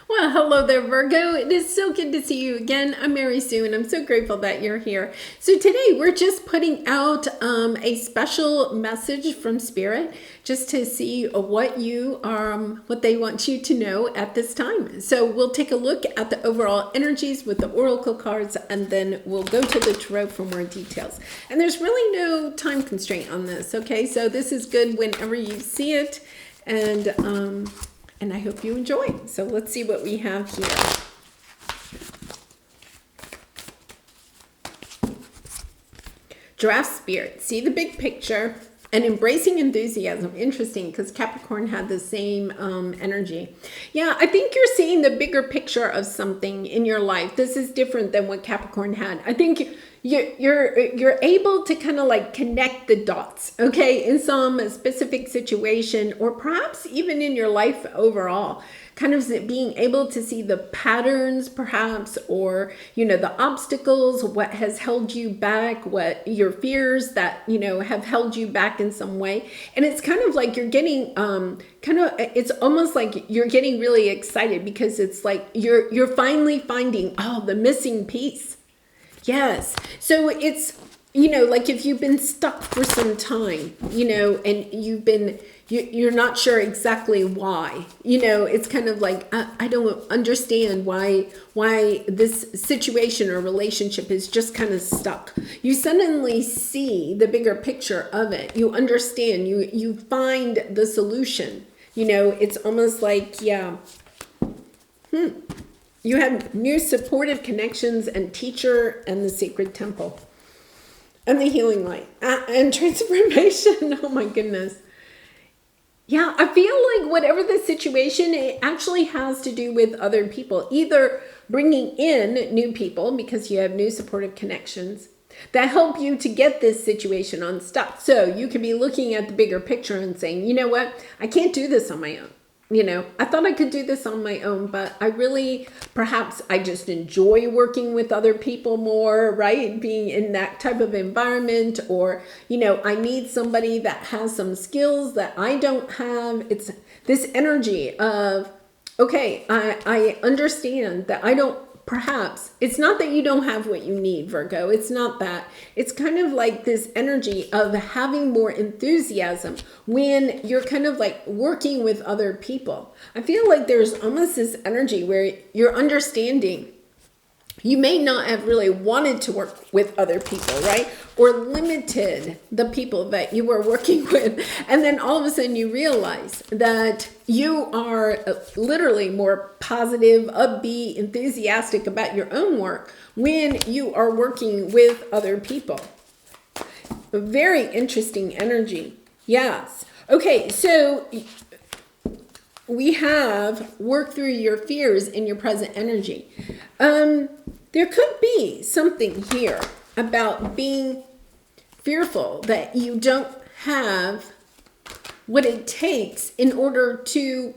Well, hello there, Virgo. It is so good to see you again. I'm Mary Sue, and I'm so grateful that you're here. So today we're just putting out a special message from Spirit, just to see what they want you to know at this time. So we'll take a look at the overall energies with the oracle cards, and then we'll go to the tarot for more details. And there's really no time constraint on this. Okay, so this is good whenever you see it, and I hope you enjoy. So let's see what we have here. Giraffe Spirit, see the big picture and embracing enthusiasm. Interesting, because Capricorn had the same energy. Yeah, I think you're seeing the bigger picture of something in your life. This is different than what Capricorn had. I think you're able to kind of like connect the dots, okay, in some specific situation, or perhaps even in your life overall, kind of being able to see the patterns perhaps, or the obstacles, what has held you back, what your fears that have held you back in some way. And it's kind of like you're getting it's almost like you're getting really excited, because it's like you're finally finding the missing piece. Yes. So it's, like if you've been stuck for some time, and you're not sure exactly why, it's kind of like, I don't understand why this situation or relationship is just kind of stuck. You suddenly see the bigger picture of it. You understand, you find the solution. It's almost like, you have new supportive connections and teacher and the sacred temple and the healing light and transformation. Oh my goodness. Yeah, I feel like whatever the situation, it actually has to do with other people, either bringing in new people because you have new supportive connections that help you to get this situation unstuck. So you could be looking at the bigger picture and saying, you know what, I can't do this on my own. I thought I could do this on my own, but perhaps I just enjoy working with other people more, right? Being in that type of environment, or, I need somebody that has some skills that I don't have. It's this energy of, okay, I understand that I don't, perhaps it's not that you don't have what you need, Virgo. It's not that. It's kind of like this energy of having more enthusiasm when you're kind of like working with other people. I feel like there's almost this energy where you're understanding you may not have really wanted to work with other people, right? Or limited the people that you were working with. And then all of a sudden you realize that you are literally more positive, upbeat, enthusiastic about your own work when you are working with other people. A very interesting energy. Yes. Okay, so we have worked through your fears in your present energy. There could be something here about being fearful that you don't have what it takes in order to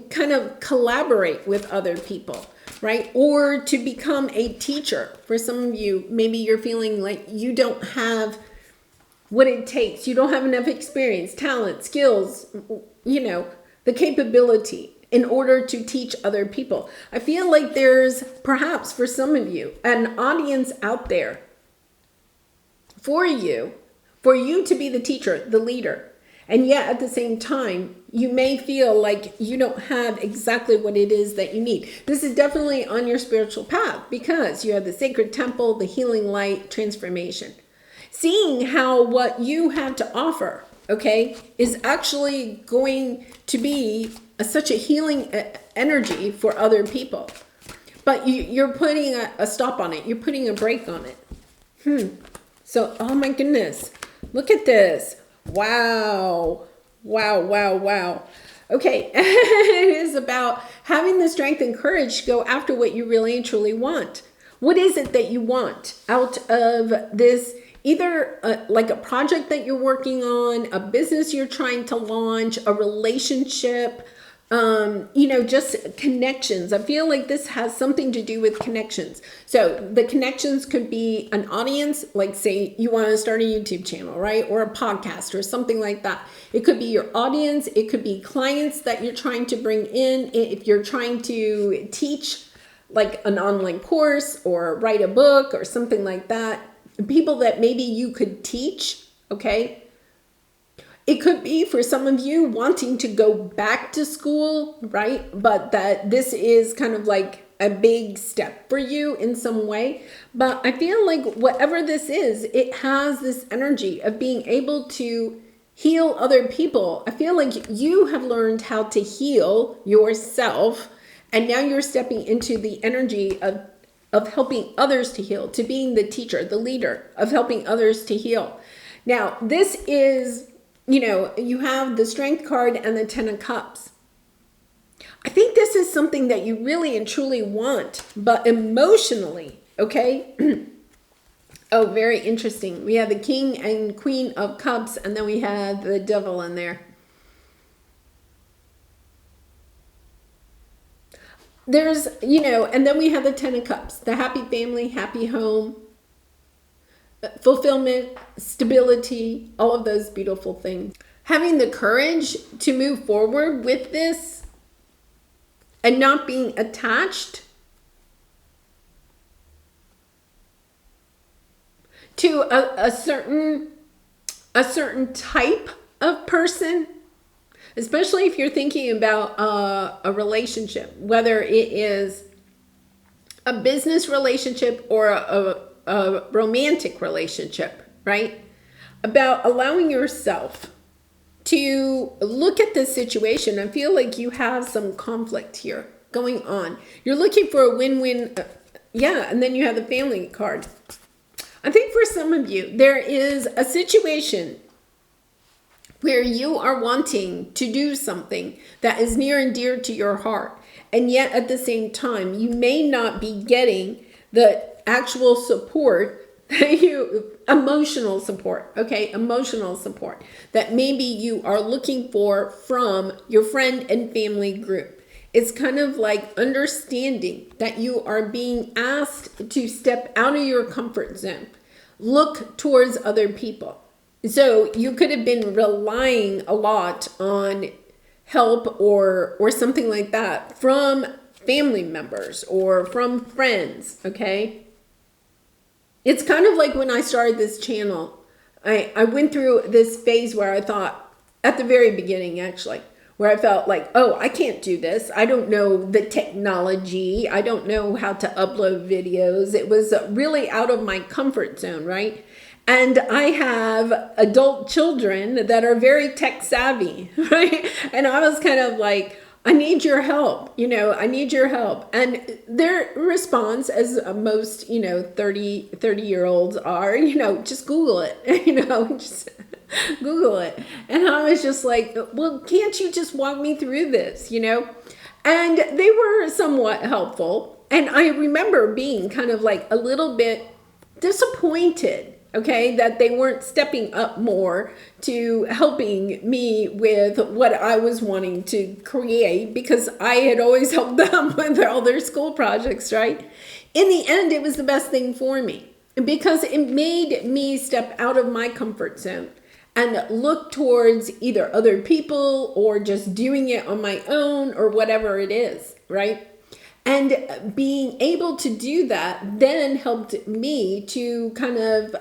kind of collaborate with other people, right? Or to become a teacher. For some of you, maybe you're feeling like you don't have what it takes. You don't have enough experience, talent, skills, the capability in order to teach other people. I feel like there's perhaps for some of you an audience out there for you to be the teacher, the leader. And yet at the same time, you may feel like you don't have exactly what it is that you need. This is definitely on your spiritual path because you have the sacred temple, the healing light, transformation. Seeing how what you have to offer, okay, is actually going to be such a healing energy for other people. But you're putting a stop on it. You're putting a break on it. So, oh my goodness. Look at this. Wow. Wow, wow, wow. Okay, it is about having the strength and courage to go after what you really and truly want. What is it that you want out of this? Either like a project that you're working on, a business you're trying to launch, a relationship, just connections. I feel like this has something to do with connections. So the connections could be an audience, like say you want to start a YouTube channel, right? Or a podcast or something like that. It could be your audience. It could be clients that you're trying to bring in. If you're trying to teach like an online course or write a book or something like that, people that maybe you could teach, okay? It could be for some of you wanting to go back to school, right? But that this is kind of like a big step for you in some way. But I feel like whatever this is, it has this energy of being able to heal other people. I feel like you have learned how to heal yourself, and now you're stepping into the energy of helping others to heal, to being the teacher, the leader of helping others to heal. Now, this is, you have the Strength card and the Ten of Cups. I think this is something that you really and truly want, but emotionally, okay? Oh, very interesting. We have the King and Queen of Cups, and then we had the Devil in there. There's, and then we have the Ten of Cups, the happy family, happy home, fulfillment, stability, all of those beautiful things. Having the courage to move forward with this and not being attached to a certain type of person, especially if you're thinking about a relationship, whether it is a business relationship or a romantic relationship, right? About allowing yourself to look at this situation and feel like you have some conflict here going on. You're looking for a win-win. And then you have the family card. I think for some of you, there is a situation where you are wanting to do something that is near and dear to your heart. And yet at the same time, you may not be getting the actual support emotional support that maybe you are looking for from your friend and family group. It's kind of like understanding that you are being asked to step out of your comfort zone, look towards other people. So you could have been relying a lot on help or something like that from family members or from friends, okay? It's kind of like when I started this channel, I went through this phase where I thought, at the very beginning actually, where I felt like, oh, I can't do this. I don't know the technology. I don't know how to upload videos. It was really out of my comfort zone, right? And I have adult children that are very tech savvy, right? And I was kind of like, I need your help, I need your help. And their response, as most, 30-year-olds are, just Google it, just Google it. And I was just like, well, can't you just walk me through this, And they were somewhat helpful. And I remember being kind of like a little bit disappointed, okay, that they weren't stepping up more to helping me with what I was wanting to create, because I had always helped them with all their school projects, right? In the end, it was the best thing for me because it made me step out of my comfort zone and look towards either other people or just doing it on my own or whatever it is, right? And being able to do that then helped me to kind of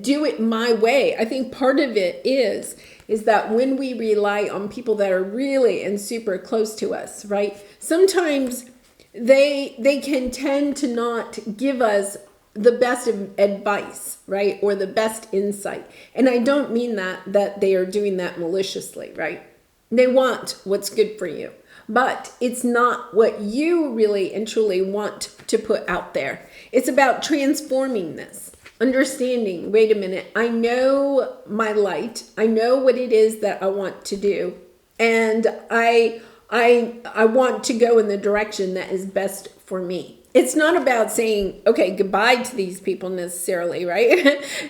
do it my way. I think part of it is that when we rely on people that are really and super close to us, right? Sometimes they can tend to not give us the best advice, right? Or the best insight. And I don't mean that they are doing that maliciously, right? They want what's good for you, but it's not what you really and truly want to put out there. It's about transforming this, understanding, wait a minute, I know my light. I know what it is that I want to do. And I want to go in the direction that is best for me. It's not about saying, okay, goodbye to these people necessarily, right?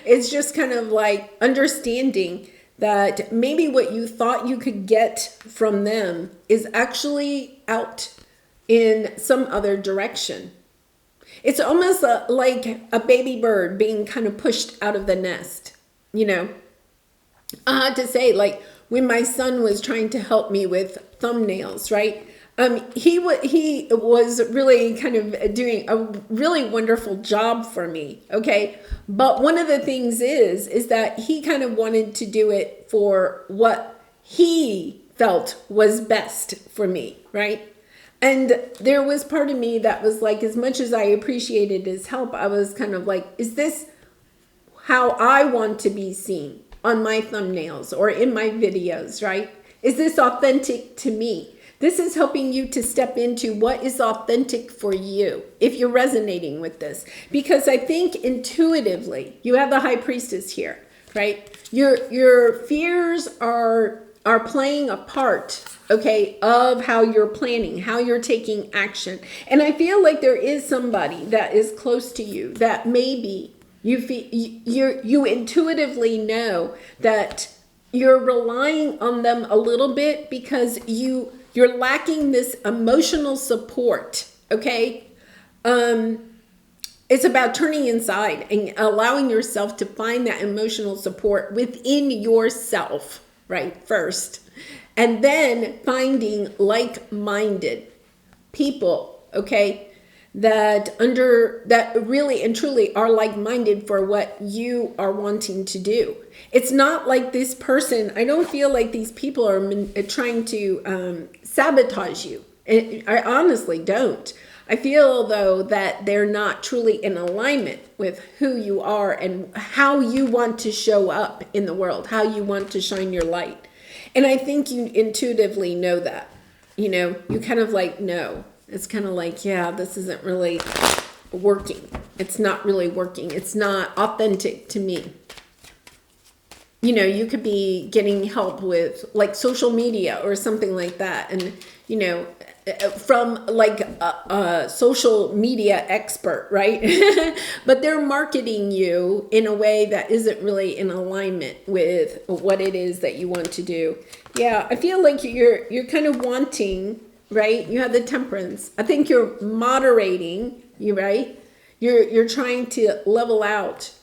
It's just kind of like understanding that maybe what you thought you could get from them is actually out in some other direction. It's almost like a baby bird being kind of pushed out of the nest, you know. I had to say, like, when my son was trying to help me with thumbnails, right? He was really kind of doing a really wonderful job for me, okay? But one of the things is that he kind of wanted to do it for what he felt was best for me, right? And there was part of me that was like, as much as I appreciated his help, I was kind of like, is this how I want to be seen on my thumbnails or in my videos, right? Is this authentic to me? This is helping you to step into what is authentic for you, if you're resonating with this. Because I think intuitively, you have the high priestess here, right? Your fears are playing a part, okay, of how you're planning, how you're taking action. And I feel like there is somebody that is close to you that maybe you intuitively know that you're relying on them a little bit because you're lacking this emotional support, okay? It's about turning inside and allowing yourself to find that emotional support within yourself, right, first. And then finding like-minded people, okay, that really and truly are like-minded for what you are wanting to do. It's not like this person, I don't feel like these people are trying to sabotage you. I honestly don't. I feel, though, that they're not truly in alignment with who you are and how you want to show up in the world, how you want to shine your light. And I think you intuitively know that. You know, you kind of like know. It's kind of like, yeah, this isn't really working. It's not really working. It's not authentic to me. You know, you could be getting help with like social media or something like that. And, you know, from like a social media expert, right? But they're marketing you in a way that isn't really in alignment with what it is that you want to do. Yeah, I feel like you're kind of wanting, right? You have the temperance. I think you're moderating, right? You're trying to level out,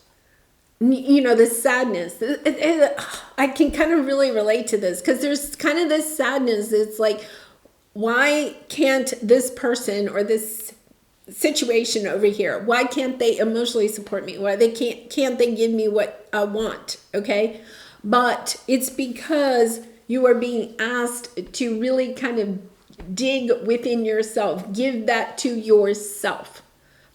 you know, the sadness. I can kind of really relate to this because there's kind of this sadness. It's like, why can't this person or this situation over here, why can't they emotionally support me? Why can't they give me what I want? Okay. But it's because you are being asked to really kind of dig within yourself, give that to yourself.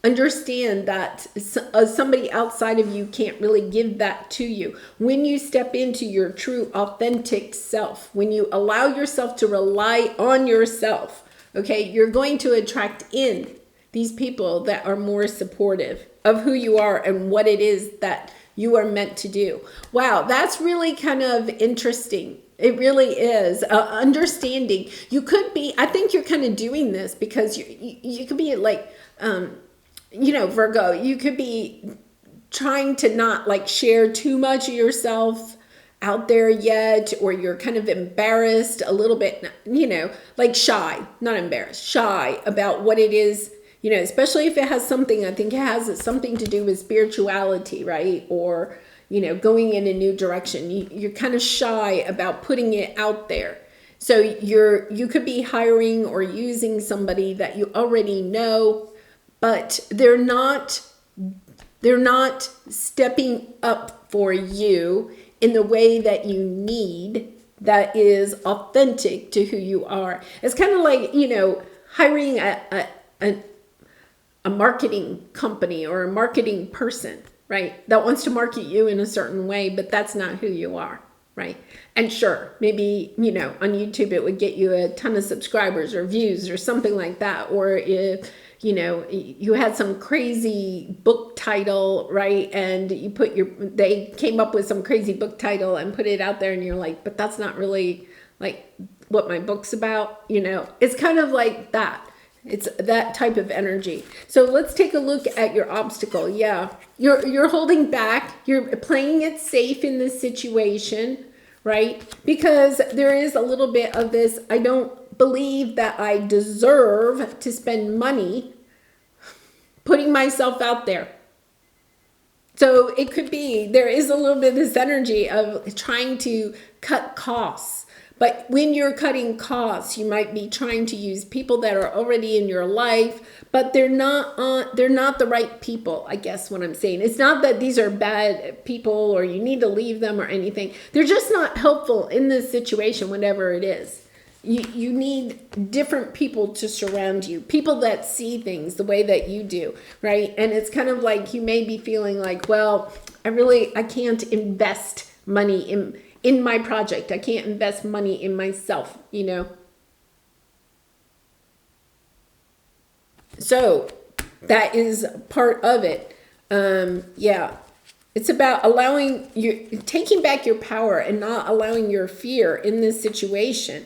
Understand that somebody outside of you can't really give that to you. When you step into your true authentic self, when you allow yourself to rely on yourself, okay, you're going to attract in these people that are more supportive of who you are and what it is that you are meant to do. Wow, that's really kind of interesting. It really is. Understanding. You could be, I think you're kind of doing this because you could be like, you know, Virgo, you could be trying to not like share too much of yourself out there yet, or you're kind of embarrassed a little bit, you know, like shy, not embarrassed, shy about what it is, you know, especially if it has something, I think it has something to do with spirituality, right? Or, you know, going in a new direction. You're kind of shy about putting it out there. So you could be hiring or using somebody that you already know, but they're not stepping up for you in the way that you need, that is authentic to who you are. It's kind of like, you know, hiring a marketing company or a marketing person, right? That wants to market you in a certain way, but that's not who you are, right? And sure, maybe, you know, on YouTube it would get you a ton of subscribers or views or something like that. Or if, you know, you had some crazy book title, right? And you they came up with some crazy book title and put it out there and you're like, but that's not really like what my book's about, you know? It's kind of like that. It's that type of energy. So let's take a look at your obstacle. Yeah, you're holding back. You're playing it safe in this situation, right? Because there is a little bit of this, I don't believe that I deserve to spend money putting myself out there. So it could be, there is a little bit of this energy of trying to cut costs. But when you're cutting costs, you might be trying to use people that are already in your life, but they're not the right people, I guess what I'm saying. It's not that these are bad people or you need to leave them or anything. They're just not helpful in this situation, whatever it is. You need different people to surround you, people that see things the way that you do, right? And it's kind of like you may be feeling like, well, I can't invest money in my project. I can't invest money in myself, you know? So that is part of it. Yeah. It's about taking back your power and not allowing your fear in this situation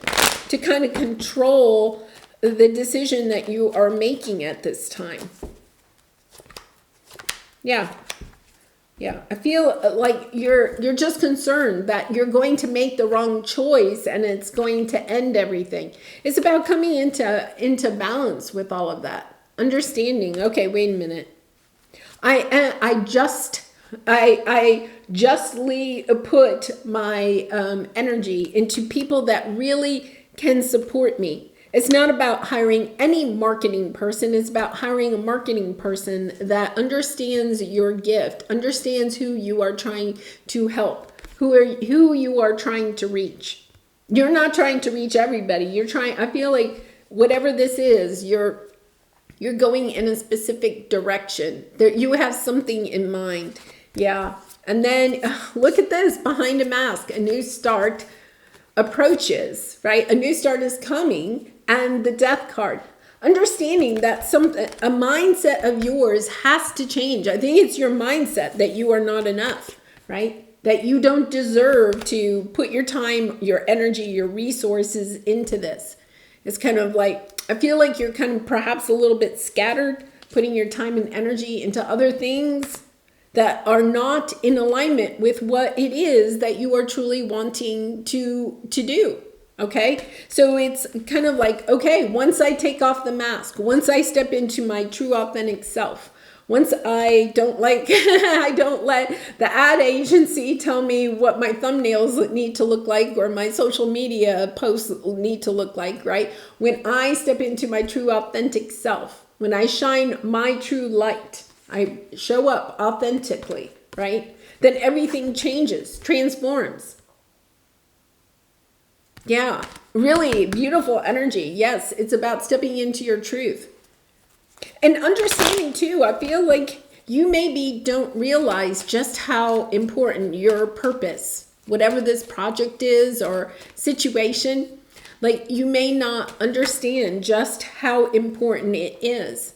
to kind of control the decision that you are making at this time. Yeah. Yeah. I feel like you're just concerned that you're going to make the wrong choice and it's going to end everything. It's about coming into balance with all of that. Understanding, okay, wait a minute. I justly put my energy into people that really can support me. It's not about hiring any marketing person. It's about hiring a marketing person that understands your gift, understands who you are trying to help, who you are trying to reach. You're not trying to reach everybody. I feel like whatever this is, you're going in a specific direction. You have something in mind. Yeah. And then look at this, behind a mask, a new start approaches, right? A new start is coming, and the death card. Understanding that a mindset of yours has to change. I think it's your mindset that you are not enough, right? That you don't deserve to put your time, your energy, your resources into this. It's kind of like, I feel like you're kind of perhaps a little bit scattered, putting your time and energy into other things that are not in alignment with what it is that you are truly wanting to do. Okay. So it's kind of like, okay, once I take off the mask, once I step into my true authentic self, once I don't let the ad agency tell me what my thumbnails need to look like or my social media posts need to look like, right? When I step into my true authentic self, when I shine my true light, I show up authentically, right? Then everything changes, transforms. Yeah, really beautiful energy. Yes, it's about stepping into your truth. And understanding too, I feel like you maybe don't realize just how important your purpose, whatever this project is or situation, like you may not understand just how important it is.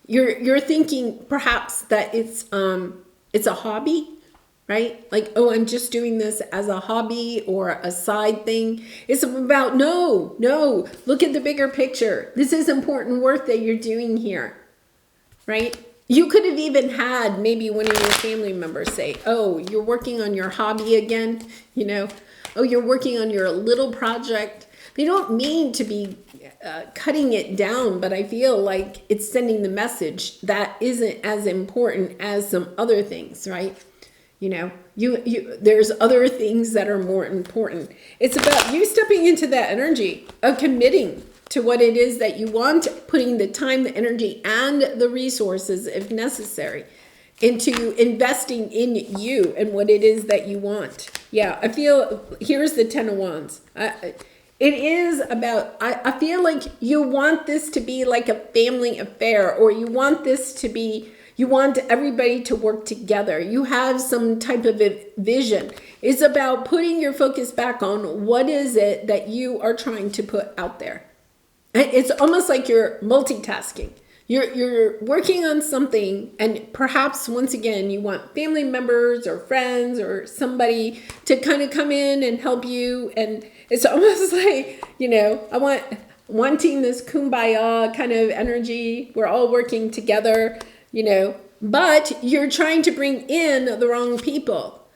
You're thinking perhaps that it's a hobby, right? Like, oh, I'm just doing this as a hobby or a side thing. It's about, no, look at the bigger picture. This is important work that you're doing here, right? You could have even had maybe one of your family members say, oh, you're working on your hobby again, you know? Oh, you're working on your little project. They don't mean to be cutting it down, but I feel like it's sending the message that isn't as important as some other things, right? You know, there's other things that are more important. It's about you stepping into that energy of committing to what it is that you want, putting the time, the energy, and the resources, if necessary, into investing in you and what it is that you want. Yeah, I feel, here's the 10 of Wands. It is about, I feel like you want this to be like a family affair, or you want this to be, you want everybody to work together. You have some type of a vision. It's about putting your focus back on what is it that you are trying to put out there. It's almost like you're multitasking. You're working on something, and perhaps once again you want family members or friends or somebody to kind of come in and help you, and it's almost like, you know, wanting this kumbaya kind of energy. We're all working together, you know, but you're trying to bring in the wrong people.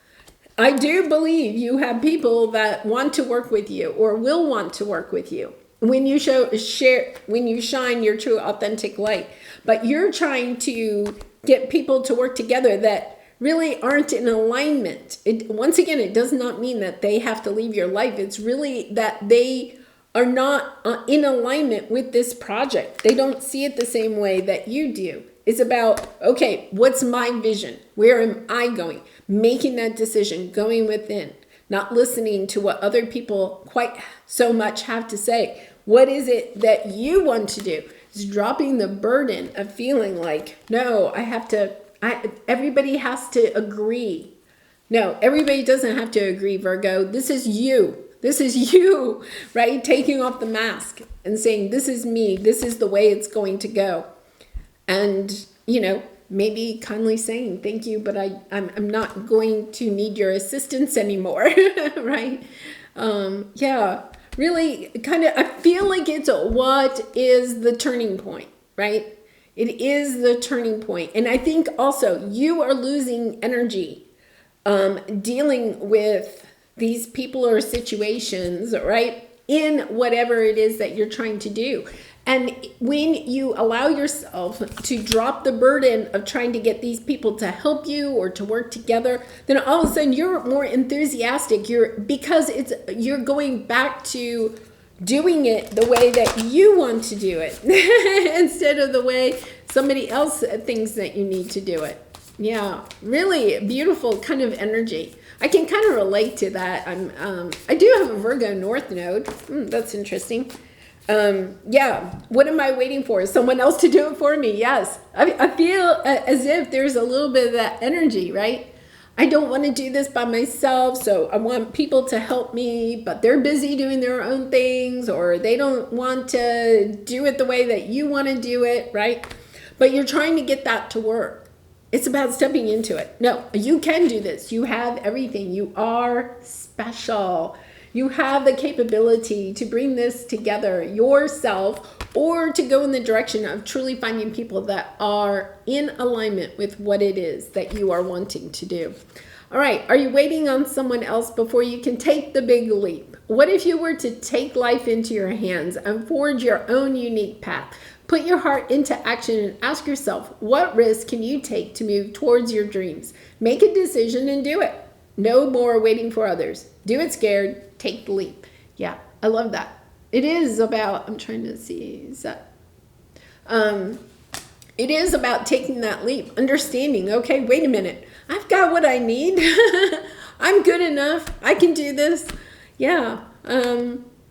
I do believe you have people that want to work with you or will want to work with you when you when you shine your true authentic light. But you're trying to get people to work together that really aren't in alignment. Once again, it does not mean that they have to leave your life. It's really that they are not in alignment with this project. They don't see it the same way that you do. It's about, okay, what's my vision? Where am I going? Making that decision, going within, not listening to what other people quite so much have to say. What is it that you want to do? It's dropping the burden of feeling like, no, everybody has to agree. No, everybody doesn't have to agree, Virgo. This is you. This is you, right? Taking off the mask and saying, this is me. This is the way it's going to go. And, maybe kindly saying, thank you, but I'm not going to need your assistance anymore, right? Yeah, really I feel like it's what is the turning point, right? It is the turning point. And I think also you are losing energy dealing with these people or situations, right? In whatever it is that you're trying to do. And when you allow yourself to drop the burden of trying to get these people to help you or to work together, then all of a sudden you're more enthusiastic. Because you're going back to doing it the way that you want to do it instead of the way somebody else thinks that you need to do it. Yeah, really beautiful kind of energy. I can kind of relate to that. I do have a Virgo North node. That's interesting. Yeah, what am I waiting for? Someone else to do it for me? Yes. I feel as if there's a little bit of that energy, right? I don't want to do this by myself, so I want people to help me, but they're busy doing their own things, or they don't want to do it the way that you want to do it, right? But you're trying to get that to work. It's about stepping into it. No, you can do this. You have everything. You are special. You have the capability to bring this together yourself, or to go in the direction of truly finding people that are in alignment with what it is that you are wanting to do. All right, are you waiting on someone else before you can take the big leap? What if you were to take life into your hands and forge your own unique path? Put your heart into action and ask yourself, what risk can you take to move towards your dreams? Make a decision and do it. No more waiting for others. Do it scared. Take the leap. Yeah, I love that. It is about, I'm trying to see, is that, it is about taking that leap, understanding, okay, wait a minute, I've got what I need. I'm good enough. I can do this. Yeah,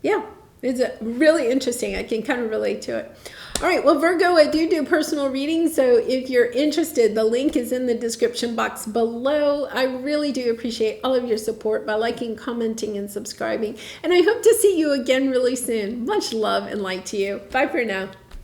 yeah, it's really interesting. I can kind of relate to it. All right, well, Virgo, I do personal readings, so if you're interested, the link is in the description box below. I really do appreciate all of your support by liking, commenting, and subscribing, and I hope to see you again really soon. Much love and light to you. Bye for now.